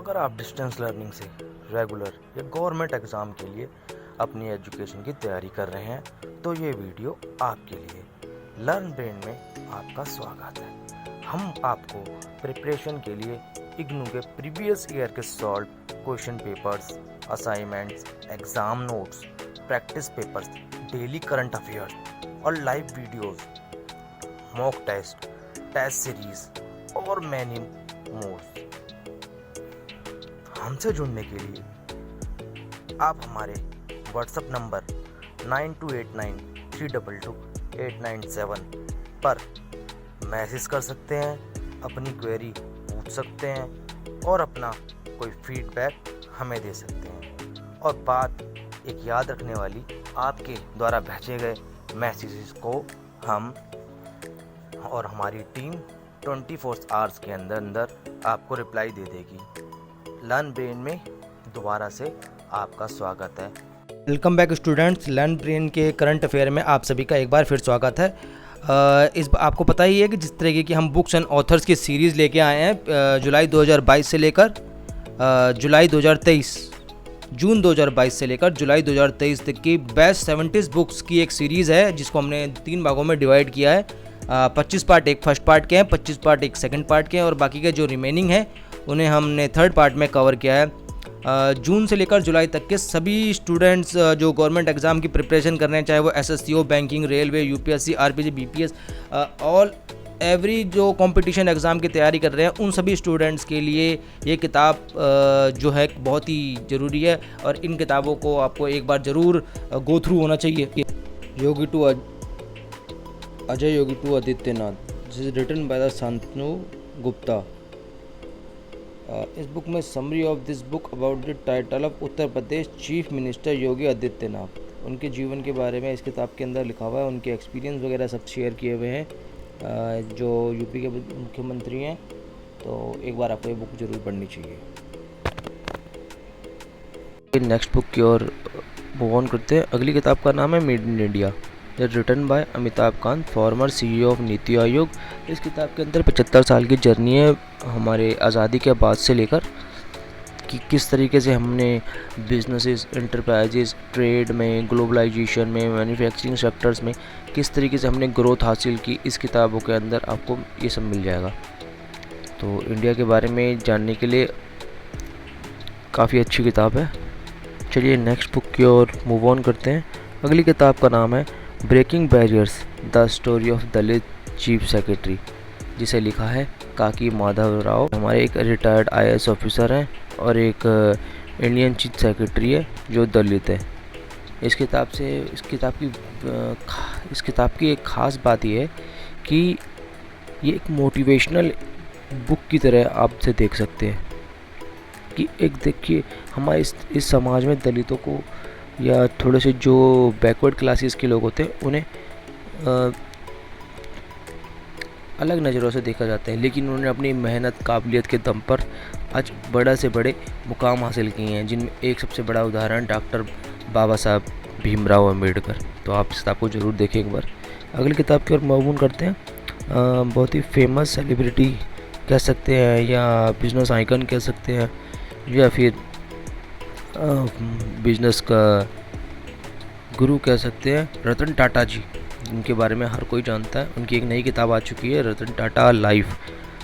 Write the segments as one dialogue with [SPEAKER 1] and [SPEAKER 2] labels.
[SPEAKER 1] अगर आप distance learning से रेगुलर या गवर्नमेंट एग्ज़ाम के लिए अपनी एजुकेशन की तैयारी कर रहे हैं तो ये वीडियो आपके लिए। लर्न ब्रेन में आपका स्वागत है। हम आपको प्रिपरेशन के लिए इग्नू के प्रीवियस ईयर के solve question papers, assignments, exam notes, practice papers, daily current affairs और live videos, mock test, test series और मैनी मोर। हमसे जुड़ने के लिए आप हमारे व्हाट्सएप नंबर 9289322897 पर मैसेज कर सकते हैं, अपनी क्वेरी पूछ सकते हैं और अपना कोई फीडबैक हमें दे सकते हैं। और बात एक याद रखने वाली, आपके द्वारा भेजे गए मैसेजेस को हम और हमारी टीम 24 आवर्स के अंदर आपको रिप्लाई दे देगी। लर्न ब्रेन में दोबारा से आपका स्वागत है।
[SPEAKER 2] Welcome back students. Learn brain के करंट अफेयर में आप सभी का एक बार फिर स्वागत है। आपको पता ही है कि जिस तरीके की हम बुक्स एंड ऑथर्स की सीरीज़ लेके आए हैं जुलाई 2022 से लेकर जून 2022 से लेकर जुलाई 2023 तक की बेस्ट 70 बुक्स की एक सीरीज़ है, जिसको हमने 3 भागों में डिवाइड किया है। 25 पार्ट एक फर्स्ट पार्ट के हैं, 25 पार्ट एक सेकंड पार्ट के हैं और बाकी के जो रिमेनिंग है उन्हें हमने थर्ड पार्ट में कवर किया है। जून से लेकर जुलाई तक के सभी स्टूडेंट्स जो गवर्नमेंट एग्ज़ाम की प्रिपरेशन कर रहे हैं, चाहे वो एसएससीओ, banking, railway, UPSC, RPG, BPS, all every जो कंपटीशन एग्ज़ाम की तैयारी कर रहे हैं, उन सभी स्टूडेंट्स के लिए ये किताब जो है बहुत ही ज़रूरी है और इन किताबों को आपको एक बार ज़रूर गो थ्रू होना चाहिए। Yogi to Ajay Yogi to Adityanath, this is written by the Shantanu Gupta. इस बुक में summary of this book about the title of Uttar Pradesh chief minister Yogi Adityanath, उनके जीवन के बारे में इस किताब के अंदर लिखा हुआ है। उनके एक्सपीरियंस वगैरह सब शेयर किए हुए हैं जो यूपी के मुख्यमंत्री हैं। तो एक बार आपको ये बुक जरूर पढ़नी चाहिए।
[SPEAKER 1] नेक्स्ट बुक की ओर मूव ऑन करते हैं। अगली किताब का नाम है made in India, written by Amitabh Kant, former CEO of NITI Aayog. इस किताब के अंदर 75 साल की जर्नी है हमारे आज़ादी के बाद से लेकर कि किस तरीके से हमने बिजनेसेस, एंटरप्राइजेस, ट्रेड में, ग्लोबलाइजेशन में, मैन्युफैक्चरिंग सेक्टर्स में किस तरीके से हमने ग्रोथ हासिल की। इस किताबों के अंदर आपको ये सब मिल जाएगा। तो इंडिया के बारे में जानने के लिए काफ़ी अच्छी किताब है। चलिए नेक्स्ट बुक की ओर मूव ऑन करते हैं। अगली किताब का नाम है breaking barriers, the story of Dalit chief secretary, जिसे लिखा है काकी माधव राव। हमारे एक रिटायर्ड आईएएस ऑफिसर हैं और एक इंडियन चीफ सेक्रेटरी है जो दलित है। इस किताब की एक ख़ास बात यह है कि ये एक मोटिवेशनल बुक की तरह आप से देख सकते हैं कि एक देखिए हमारे इस समाज में दलितों को या थोड़े से जो बैकवर्ड क्लासेस के लोग होते हैं उन्हें अलग नज़रों से देखा जाता है, लेकिन उन्होंने अपनी मेहनत, काबिलियत के दम पर आज बड़े से बड़े मुकाम हासिल किए हैं, जिनमें एक सबसे बड़ा उदाहरण डॉक्टर बाबा साहब भीमराव अम्बेडकर। तो आप इस किताब को ज़रूर देखें एक बार। अगली किताब की ओर मूव ऑन करते हैं। बहुत ही फेमस सेलिब्रिटी कह सकते हैं या बिजनेस आइकन कह सकते हैं या फिर बिजनेस का गुरु कह सकते हैं, रतन टाटा जी, जिनके बारे में हर कोई जानता है। उनकी एक नई किताब आ चुकी है, रतन टाटा लाइफ,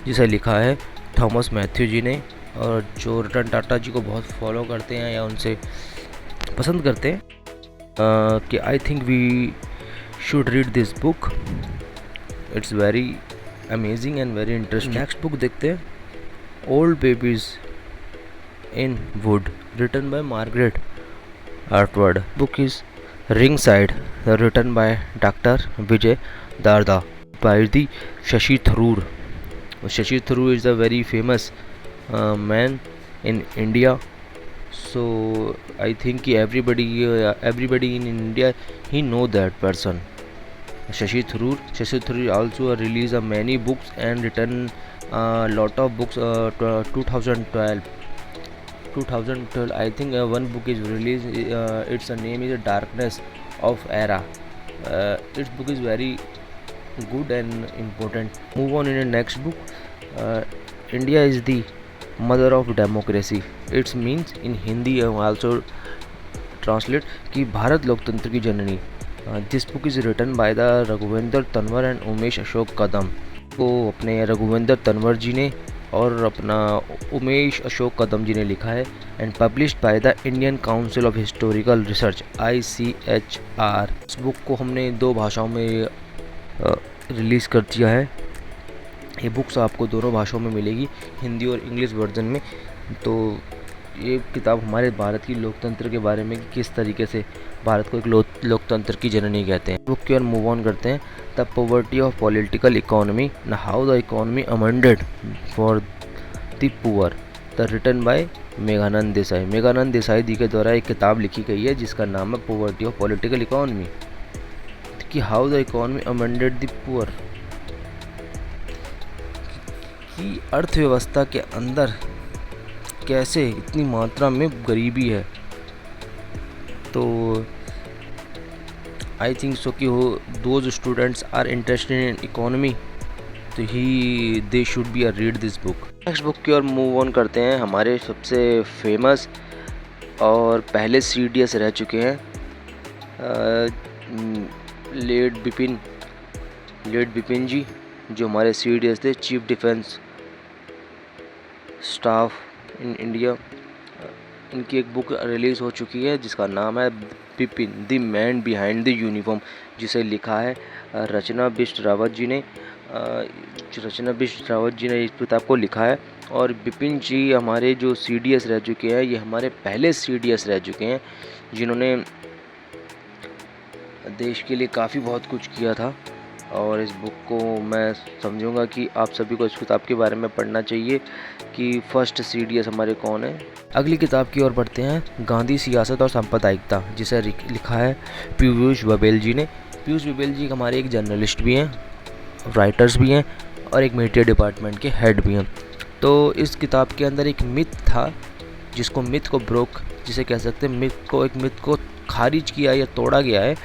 [SPEAKER 1] जिसे लिखा है थॉमस मैथ्यू जी ने। और जो रतन टाटा जी को बहुत फॉलो करते हैं या उनसे पसंद करते हैं कि I think we should read this book, it's very amazing and very interesting. Next book देखते हैं, old babies in wood, written by Margaret Atwood. Book is Ringside, written by Dr. Vijay Darda, by the Shashi Tharoor. Shashi Tharoor is a very famous man in India. So I think everybody in India he know that person. Shashi Tharoor also released many books and written a lot of books. 2012 I think one book is released, its name is Darkness of Era. Its book is very good and important. Move on in the next book. India is the mother of democracy. It's means in Hindi also translate कि भारत लोकतंत्र की जननी। This book is written by the Raghuvendra Tanwar and Umesh Ashok Kadam. को अपने रघुवेंद्र तंवर जी ने और अपना उमेश अशोक कदम जी ने लिखा है and published by the Indian council of historical research ICHR। इस बुक को हमने 2 भाषाओं में रिलीज़ कर दिया है। ये बुक्स आपको दोनों भाषाओं में मिलेगी, हिंदी और इंग्लिश वर्जन में। तो ये किताब हमारे भारत की लोकतंत्र के बारे में कि किस तरीके से भारत को एक लोकतंत्र की जननी कहते हैं। बुक की ओर मूव ऑन करते हैं। The poverty of political economy न how the economy amended for the poor, the written by Meghnad Desai. Meghnad Desai ji के द्वारा एक किताब लिखी गई है जिसका नाम है पॉवर्टी ऑफ पॉलिटिकल इकोनॉमी, कि how the economy amended the poor, कि अर्थव्यवस्था के अंदर कैसे इतनी मात्रा में गरीबी है। तो आई थिंक सो कि वो those students are interested in economy तो ही they should be read this book. Next book की ओर मूव ऑन करते हैं। हमारे सबसे फेमस और पहले CDS रह चुके हैं लेड बिपिन जी, जो हमारे CDS थे, chief defence staff in India. इनकी एक बुक रिलीज़ हो चुकी है जिसका नाम है Bipin the man behind the uniform, जिसे लिखा है रचना बिष्ट रावत जी ने। इस किताब को लिखा है। और बिपिन जी हमारे जो CDS रह चुके हैं, ये हमारे पहले CDS रह चुके हैं जिन्होंने देश के लिए काफ़ी बहुत कुछ किया था। और इस बुक को मैं समझूंगा कि आप सभी को इस किताब के बारे में पढ़ना चाहिए कि फर्स्ट CDS हमारे कौन है। अगली किताब की ओर बढ़ते हैं। गांधी सियासत और सांप्रदायिकता, जिसे लिखा है पीयूष बबेल जी ने। पीयूष बबेल जी हमारे एक जर्नलिस्ट भी हैं, राइटर्स भी हैं और एक मीडिया डिपार्टमेंट के हेड भी हैं। तो इस किताब के अंदर एक मिथ था जिसको मिथ को ब्रोक जिसे कह सकते हैं, मिथ को खारिज किया या तोड़ा गया है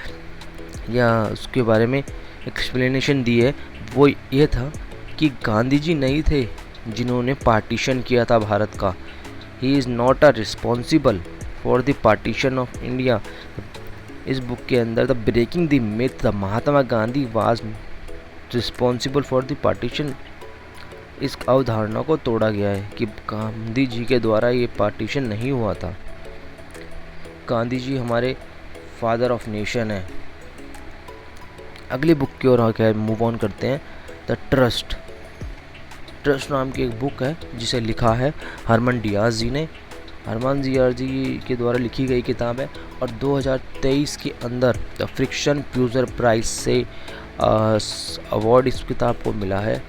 [SPEAKER 1] या उसके बारे में एक्सप्लेनेशन दी है। वो ये था कि गांधी जी नहीं थे जिन्होंने पार्टीशन किया था भारत का। He is not a responsible for the partition of India. इस बुक के अंदर the breaking the myth the Mahatma Gandhi was responsible for the partition, इस अवधारणा को तोड़ा गया है कि गांधी जी के द्वारा ये पार्टीशन नहीं हुआ था। गांधी जी हमारे फादर ऑफ नेशन है। अगली बुक की ओर आकर मूव ऑन करते हैं। द ट्रस्ट नाम की एक बुक है जिसे लिखा है हरमन डियाज जी ने। हरमन डियाज जी के द्वारा लिखी गई किताब है और 2023 के अंदर द फ्रिक्शन प्यूजर प्राइज से अवार्ड इस किताब को मिला है।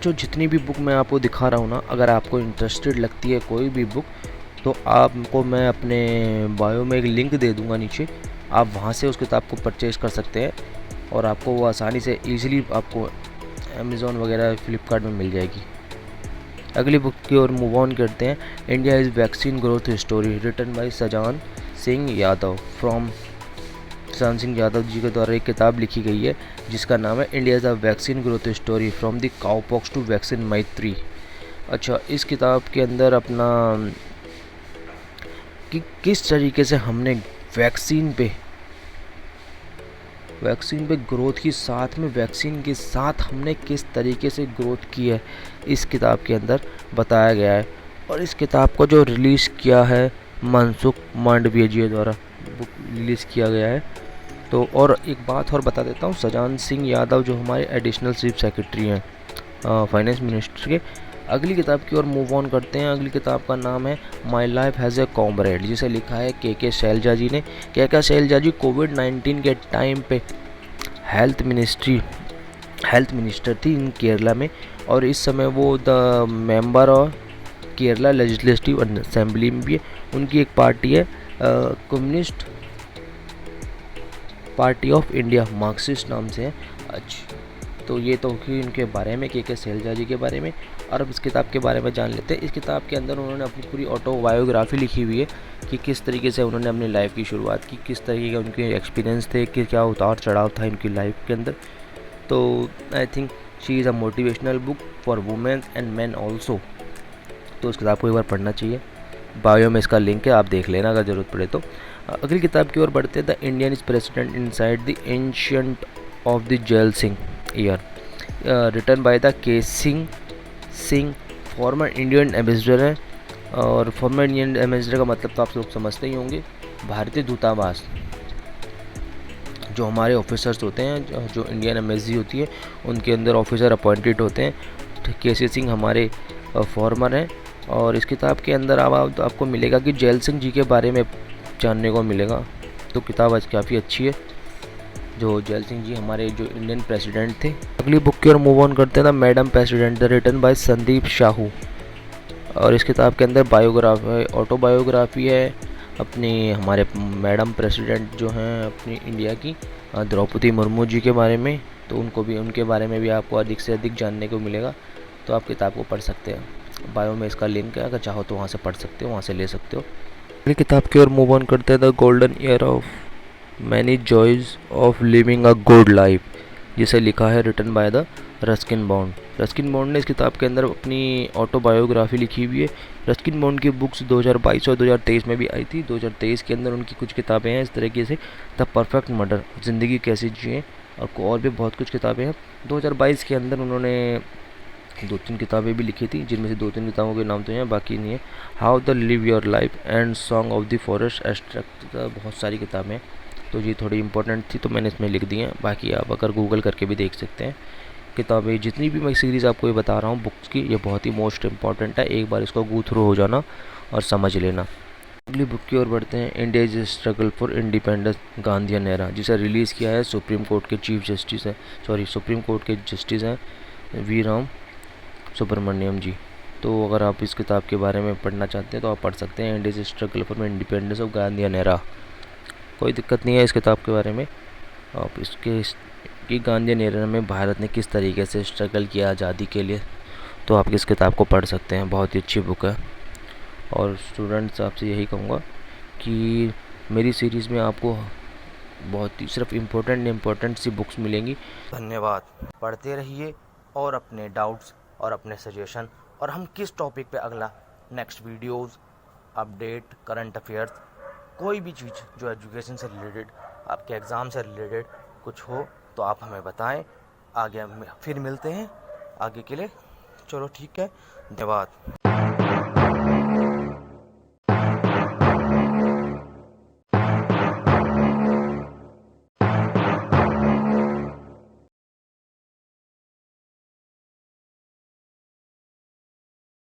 [SPEAKER 1] जो जितनी भी बुक मैं आपको दिखा रहा हूँ ना, अगर आपको इंटरेस्टेड लगती है कोई भी बुक तो आपको मैं अपने बायो में एक लिंक दे दूँगा नीचे, आप वहाँ से उस किताब को परचेज़ कर सकते हैं और आपको वो आसानी से ईज़िली आपको अमेज़ॉन वगैरह फ्लिपकार्ट में मिल जाएगी। अगली बुक की ओर मूव ऑन करते हैं। India is vaccine growth story, written by Sajan Singh Yadav. सजान सिंह यादव जी के द्वारा एक किताब लिखी गई है जिसका नाम है India is a vaccine growth story from the cowpox to vaccine Maitri. अच्छा, इस किताब के अंदर अपना कि किस तरीके से हमने वैक्सीन पे ग्रोथ की साथ में वैक्सीन के साथ हमने किस तरीके से ग्रोथ की है, इस किताब के अंदर बताया गया है। और इस किताब को जो रिलीज़ किया है मनसुख मांडविया जी द्वारा बुक रिलीज़ किया गया है। तो और एक बात और बता देता हूँ, सजान सिंह यादव जो हमारे एडिशनल चीफ सेक्रेटरी हैं फाइनेंस मिनिस्टर के। अगली किताब की ओर मूव ऑन करते हैं। अगली किताब का नाम है my life has a comrade, जिसे लिखा है के शैलजा जी ने। के शैलजा जी कोविड-19 के टाइम पे हेल्थ मिनिस्टर थी इन केरला में और इस समय वो द मेंबर और केरला लेजिस्लेटिव असेंबली में भी है। उनकी एक पार्टी है communist party of India, Marxist नाम से है। अच्छा, तो ये तो कि इनके बारे में के शैलजा जी के बारे में। और अब इस किताब के बारे में जान लेते हैं। इस किताब के अंदर उन्होंने अपनी पूरी ऑटोबायोग्राफी लिखी हुई है कि किस तरीके से उन्होंने अपनी लाइफ की शुरुआत की, किस तरीके के उनके एक्सपीरियंस थे, कि क्या उतार चढ़ाव था इनकी लाइफ के अंदर। तो I think she is a motivational book for women and man also. तो उस किताब को एक बार पढ़ना चाहिए। बायो में इसका लिंक है, आप देख लेना अगर ज़रूरत पड़े तो। अगली किताब की ओर बढ़ते हैं, the Indian is president inside the ancient of the Zail Singh year, written by the K Singh, former Indian ambassador है। और फॉर्मर इंडियन एम्बेसडर का मतलब तो आप लोग समझते ही होंगे, भारतीय दूतावास। जो हमारे ऑफिसर्स होते हैं, जो इंडियन एम्बेसी होती है, उनके अंदर ऑफिसर अपॉइंटेड होते हैं। के सिंह हमारे फॉर्मर हैं। और इस किताब के अंदर आपको मिलेगा कि जैल सिंह जी के बारे में जानने को मिलेगा। तो किताब आज काफ़ी अच्छी है। जो जैल सिंह जी हमारे जो इंडियन प्रेसिडेंट थे। अगली बुक की ओर मूव ऑन करते हैं, the madam president, the written by Sandeep Sahu. और इस किताब के अंदर बायोग्राफी, ऑटोबायोग्राफी है अपनी हमारे मैडम प्रेसिडेंट जो हैं अपनी इंडिया की, द्रौपदी मुर्मू जी के बारे में। तो उनके बारे में भी आपको अधिक से अधिक जानने को मिलेगा। तो आप किताब को पढ़ सकते हैं। बायो में इसका लिंक है, अगर चाहो तो वहाँ से पढ़ सकते हो, वहाँ से ले सकते हो। अगली किताब की ओर मूव ऑन करते हैं, the golden year of many joys of living a good life, जिसे लिखा है written by the Ruskin Bond. Ruskin Bond ने इस किताब के अंदर अपनी ऑटोबायोग्राफी लिखी हुई है। रस्किन बॉन्ड की बुक्स 2022 और 2023 में भी आई थी। 2023 के अंदर उनकी कुछ किताबें हैं इस तरीके से, द परफेक्ट मर्डर, ज़िंदगी कैसे जिए, और भी बहुत कुछ किताबें हैं। 2022 के अंदर उन्होंने 2-3 किताबें भी लिखी थी, जिनमें से 2-3 किताबों के नाम तो हैं, बाकी नहीं है। How the live your life and song of the forest abstract, बहुत सारी किताबें। तो ये थोड़ी इंपॉर्टेंट थी तो मैंने इसमें लिख दी हैं। बाकी आप अगर गूगल करके भी देख सकते हैं। किताबें जितनी भी मैं सीरीज़ आपको ये बता रहा हूँ बुक्स की, ये बहुत ही मोस्ट इंपॉर्टेंट है। एक बार इसको गो थ्रू हो जाना और समझ लेना। अगली बुक की ओर बढ़ते हैं, India is struggle for independence, Gandhian era, जिसे रिलीज़ किया है सुप्रीम कोर्ट के सुप्रीम कोर्ट के जस्टिस हैं वी राम सुब्रमण्यम जी। तो अगर आप इस किताब के बारे में पढ़ना चाहते हैं तो आप पढ़ सकते हैं, India is struggle for independence of Gandhian era. कोई दिक्कत नहीं है इस किताब के बारे में। आप कि गांधीयन एरा में भारत ने किस तरीके से स्ट्रगल किया आज़ादी के लिए, तो आप इस किताब को पढ़ सकते हैं। बहुत ही अच्छी बुक है। और स्टूडेंट्स आपसे यही कहूँगा कि मेरी सीरीज़ में आपको बहुत ही सिर्फ इम्पोर्टेंट सी बुक्स मिलेंगी। धन्यवाद। पढ़ते रहिए और अपने डाउट्स और अपने सजेशन और हम किस टॉपिक पे अगला next videos, update, current affairs, कोई भी चीज़ जो एजुकेशन से रिलेटेड, आपके एग्ज़ाम से रिलेटेड कुछ हो तो आप हमें बताएं। आगे फिर मिलते हैं आगे के लिए। चलो ठीक है, धन्यवाद।